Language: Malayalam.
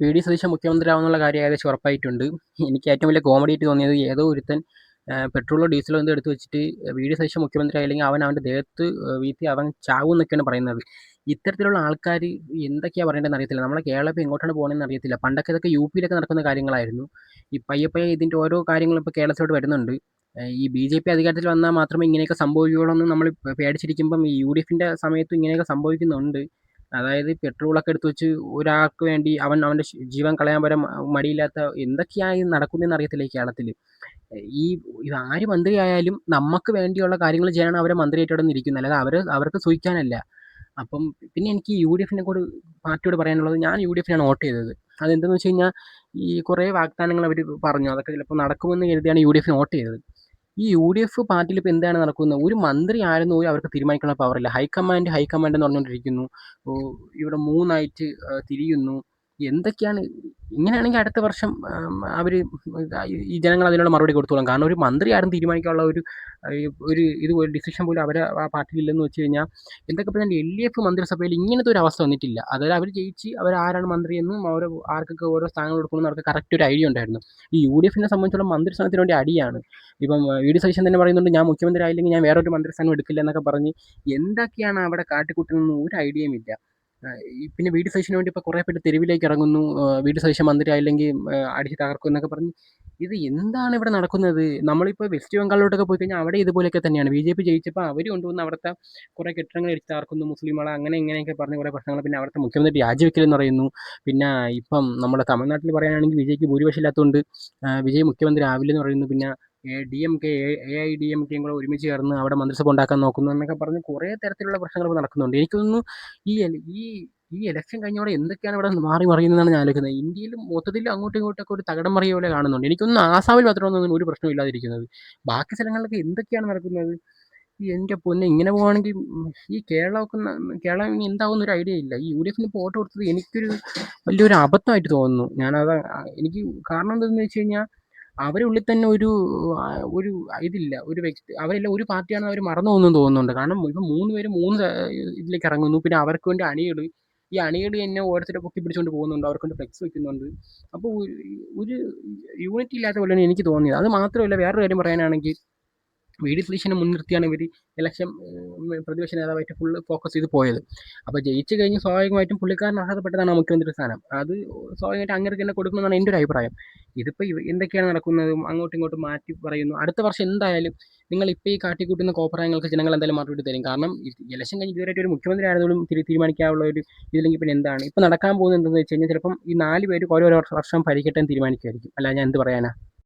വി.ഡി. സതീശൻ മുഖ്യമന്ത്രിയാവുന്നുള്ള കാര്യം ഏകദേശം ഉറപ്പായിട്ടുണ്ട്. എനിക്ക് ഏറ്റവും വലിയ കോമഡിയായിട്ട് തോന്നിയത് ഏതോ ഒരുത്തൻ പെട്രോളോ ഡീസലോ എന്തോ എടുത്ത് വെച്ചിട്ട് വി.ഡി. സതീശൻ മുഖ്യമന്ത്രിയായില്ലെങ്കിൽ അവൻ അവൻ്റെ ദേഹത്ത് വീഴ്ത്തി അവൻ ചാവുമെന്നൊക്കെയാണ് പറയുന്നത്. ഇത്തരത്തിലുള്ള ആൾക്കാർ എന്തൊക്കെയാണ് പറയേണ്ടതെന്ന് അറിയത്തില്ല. നമ്മളെ കേരളം ഇപ്പോൾ എങ്ങോട്ടാണ് പോകുന്നതെന്ന് അറിയത്തില്ല. പണ്ടൊക്കെ ഇതൊക്കെ യു.പിയിലൊക്കെ നടക്കുന്ന കാര്യങ്ങളായിരുന്നു. ഈ പയ്യെ പയ്യെ ഇതിൻ്റെ ഓരോ കാര്യങ്ങളും ഇപ്പോൾ കേരളത്തിലോട്ട് വരുന്നുണ്ട്. ഈ ബി.ജെ.പി അധികാരത്തിൽ വന്നാൽ മാത്രമേ ഇങ്ങനെയൊക്കെ സംഭവിക്കുകയുള്ളൂ എന്ന് നമ്മൾ പേടിച്ചിരിക്കുമ്പം ഈ യു.ഡി.എഫിൻ്റെ സമയത്തും ഇങ്ങനെയൊക്കെ സംഭവിക്കുന്നുണ്ട്. അതായത് പെട്രോളൊക്കെ എടുത്ത് വെച്ച് ഒരാൾക്ക് വേണ്ടി അവൻ അവൻ്റെ ജീവൻ കളയാൻ വരെ മടിയില്ലാത്ത എന്തൊക്കെയാണ് ഈ നടക്കുന്നതെന്ന് അറിയത്തില്ല ഈ കേരളത്തിൽ. ഈ ഇത് ആര് മന്ത്രിയായാലും നമുക്ക് വേണ്ടിയുള്ള കാര്യങ്ങൾ ചെയ്യാനാണ് അവരെ മന്ത്രിയായിട്ട് അവിടെ ഇരിക്കുന്നത്. അല്ലാതെ അവർക്ക് സുഖിക്കാനല്ല. അപ്പം പിന്നെ എനിക്ക് യു.ഡി.എഫിനെ കൂടി പാർട്ടിയോട് പറയാനുള്ളത്, ഞാൻ യു.ഡി.എഫിനാണ് വോട്ട് ചെയ്തത്. അതെന്തെന്ന് വെച്ച് കഴിഞ്ഞാൽ ഈ കുറേ വാഗ്ദാനങ്ങൾ അവർ പറഞ്ഞു. അതൊക്കെ ചിലപ്പോൾ നടക്കുമെന്ന് കരുതിയാണ് യു.ഡി.എഫിന് വോട്ട് ചെയ്തത്. ഈ യു.ഡി.എഫ് പാർട്ടിയിൽ ഇപ്പോൾ എന്താണ് നടക്കുന്നത്? ഒരു മന്ത്രി ആരെന്ന് പോലും അവർക്ക് തീരുമാനിക്കാനുള്ള പവറില്ല. ഹൈക്കമാൻഡ് ഹൈക്കമാൻഡ് എന്ന് പറഞ്ഞുകൊണ്ടിരിക്കുന്നു. ഇവിടെ 3 ആയിട്ട് തിരിയുന്നു. എന്തൊക്കെയാണ്? ഇങ്ങനെയാണെങ്കിൽ അടുത്ത വർഷം അവർ ഈ ജനങ്ങൾ അതിനുള്ള മറുപടി കൊടുത്തോളും. കാരണം ഒരു മന്ത്രി ആരും തീരുമാനിക്കാനുള്ള ഒരു ഡിസിഷൻ പോലും അവരെ ആ പാർട്ടിയിലില്ലെന്ന് വെച്ച് കഴിഞ്ഞാൽ, എന്തൊക്കെ പറഞ്ഞാൽ എൽ.ഡി.എഫ് മന്ത്രിസഭയിൽ ഇങ്ങനത്തെ ഒരു അവസ്ഥ വന്നിട്ടില്ല. അതായത് അവർ ജയിച്ച് ആരാണ് മന്ത്രിയെന്നും ആർക്കൊക്കെ ഓരോ സ്ഥാനങ്ങൾ കൊടുക്കണമെന്നും അവർക്ക് കറക്റ്റ് ഒരു ഐഡിയ ഉണ്ടായിരുന്നു. ഈ യു.ഡി.എഫിനെ സംബന്ധിച്ചിടത്തോളം മന്ത്രിസ്ഥാനത്തിന് വേണ്ടി അടിയാണ്. ഇപ്പം വി.ഡി. സതീശൻ തന്നെ പറയുന്നുണ്ട്, ഞാൻ മുഖ്യമന്ത്രി ആയില്ലെങ്കിൽ ഞാൻ വേറൊരു മന്ത്രിസ്ഥാനം എടുക്കില്ല എന്നൊക്കെ പറഞ്ഞ് എന്തൊക്കെയാണ് അവിടെ കാട്ടിക്കൂട്ടുന്നതെന്ന് ഒരു ഐഡിയയും ഇല്ല. പിന്നെ വി.ഡി. സതീശന് വേണ്ടി ഇപ്പോൾ കുറേ പേര് തെരുവിലേക്ക് ഇറങ്ങുന്നു. വി.ഡി. സതീശൻ മന്ത്രി ആയില്ലെങ്കിൽ അടിച്ച് തകർക്കും എന്നൊക്കെ പറഞ്ഞ്, ഇത് എന്താണ് ഇവിടെ നടക്കുന്നത്? നമ്മളിപ്പോൾ വെസ്റ്റ് ബംഗാളിലോട്ടൊക്കെ പോയി കഴിഞ്ഞാൽ അവിടെ ഇതുപോലെയൊക്കെ തന്നെയാണ്. ബി.ജെ.പി ജയിച്ചപ്പോൾ അവർ കൊണ്ടുവന്ന് അവിടുത്തെ കുറേ കെട്ടിടങ്ങൾ ഇടിച്ച് തകർക്കുന്നു, മുസ്ലിങ്ങളെ അങ്ങനെ ഇങ്ങനെയൊക്കെ പറഞ്ഞ് കുറേ പ്രശ്നങ്ങൾ. പിന്നെ അവിടുത്തെ മുഖ്യമന്ത്രി രാജിവെക്കില്ലെന്ന് പറയുന്നു. പിന്നെ ഇപ്പം നമ്മുടെ തമിഴ്നാട്ടിൽ പറയുകയാണെങ്കിൽ വിജയ്ക്ക് ഭൂരിപക്ഷം ഇല്ലാത്തതുകൊണ്ട് വിജയ് മുഖ്യമന്ത്രി ആവില്ലെന്ന് പറയുന്നു. പിന്നെ ഡി.എം.കെ, എ.ഐ.ഡി.എം.കെയും കൂടെ ഒരുമിച്ച് ചേർന്ന് അവിടെ മന്ത്രിസഭ ഉണ്ടാക്കാൻ നോക്കുന്നു എന്നൊക്കെ പറഞ്ഞ് കുറേ തരത്തിലുള്ള പ്രശ്നങ്ങൾ ഇപ്പോൾ നടക്കുന്നുണ്ട്. എനിക്ക് തോന്നുന്നു ഈ ഈ ഈ ഇലക്ഷൻ കഴിഞ്ഞോടെ എന്തൊക്കെയാണ് ഇവിടെ മാറി മറിയുന്നതെന്നാണ് ഞാൻ ആലോചിക്കുന്നത്. ഇന്ത്യയിൽ മൊത്തത്തിൽ അങ്ങോട്ടും ഇങ്ങോട്ടൊക്കെ ഒരു തകിടം മറിയ പോലെ കാണുന്നുണ്ട്. എനിക്കൊന്നും ആസാമിൽ മാത്രമൊന്നും ഒരു പ്രശ്നവും ഇല്ലാതിരിക്കുന്നത്. ബാക്കി സ്ഥലങ്ങളിലൊക്കെ എന്തൊക്കെയാണ് നടക്കുന്നത്? എൻ്റെ പൊന്നെ, ഇങ്ങനെ പോവുകയാണെങ്കിൽ ഈ കേരളം ഇനി എന്താവുമെന്ന് ഒരു ഐഡിയ ഇല്ല. ഈ യു.ഡി.എഫിന് ഇപ്പോൾ വോട്ട് കൊടുത്തത് എനിക്കൊരു വലിയൊരു അബദ്ധമായിട്ട് തോന്നുന്നു. എനിക്ക് കാരണം എന്താണെന്ന് വെച്ച് കഴിഞ്ഞാൽ, അവരുടെ ഉള്ളിൽ തന്നെ ഒരു ഇതില്ല. അവരെല്ലാം ഒരു പാർട്ടിയാണെന്ന് അവർ മറന്നു പോകുന്നെന്ന് തോന്നുന്നുണ്ട്. കാരണം ഇപ്പം 3 പേരും 3 ഇതിലേക്ക് ഇറങ്ങുന്നു. പിന്നെ അവർക്ക് വേണ്ടി ഈ അണികൾ തന്നെ ഓരോരുത്തരെ പൊക്കി പിടിച്ചുകൊണ്ട് പോകുന്നുണ്ട്. അവർക്ക് വേണ്ടി ഫ്ലെക്സ് വെക്കുന്നുണ്ട്. അപ്പോൾ ഒരു യൂണിറ്റി ഇല്ലാത്ത പോലെയാണ് എനിക്ക് തോന്നിയത്. അത് മാത്രമല്ല, വേറൊരു കാര്യം പറയാനാണെങ്കിൽ വി.ഡി. സതീശനെ മുൻനിർത്തിയാണ് ഇവർ ഇലക്ഷൻ പ്രതിപക്ഷ നേതാവായിട്ട് ഫുള്ള് ഫോക്കസ് ചെയ്ത് പോയത്. അപ്പോൾ ജയിച്ച് കഴിഞ്ഞ് സ്വാഭാവികമായിട്ടും പുള്ളിക്കാരൻ അർഹതപ്പെട്ടതാണ് ആ മുഖ്യമന്ത്രി സ്ഥാനം. അത് സ്വാഭാവികമായിട്ട് അങ്ങേർക്ക് തന്നെ കൊടുക്കണമെന്നാണ് എൻ്റെ ഒരു അഭിപ്രായം. ഇതിപ്പോൾ എന്തൊക്കെയാണ് നടക്കുന്നത്? അങ്ങോട്ടും ഇങ്ങോട്ടും മാറ്റി പറയുന്നു. അടുത്ത വർഷം എന്തായാലും നിങ്ങളിപ്പോൾ ഈ കാട്ടിക്കൂട്ടുന്ന കോപ്രായങ്ങൾക്ക് ജനങ്ങൾ എന്തായാലും മറുപടി തരും. കാരണം ഇലക്ഷൻ കഴിഞ്ഞ് ഇതുവരെയായിട്ട് ഒരു മുഖ്യമന്ത്രി ആയിരുന്നാലും തീരുമാനിക്കാനുള്ള ഒരു ഇതില്ലെങ്കിൽ പിന്നെ എന്താണ്? ഇപ്പോൾ നടക്കാൻ പോകുന്നത് എന്തെന്ന് വെച്ച് കഴിഞ്ഞാൽ, ചിലപ്പം ഈ 4 പേര് ഓരോ വർഷം ഭരിക്കട്ടെ എന്ന് തീരുമാനിക്കുമായിരിക്കും. അല്ല, ഞാൻ എന്ത് പറയാനാ?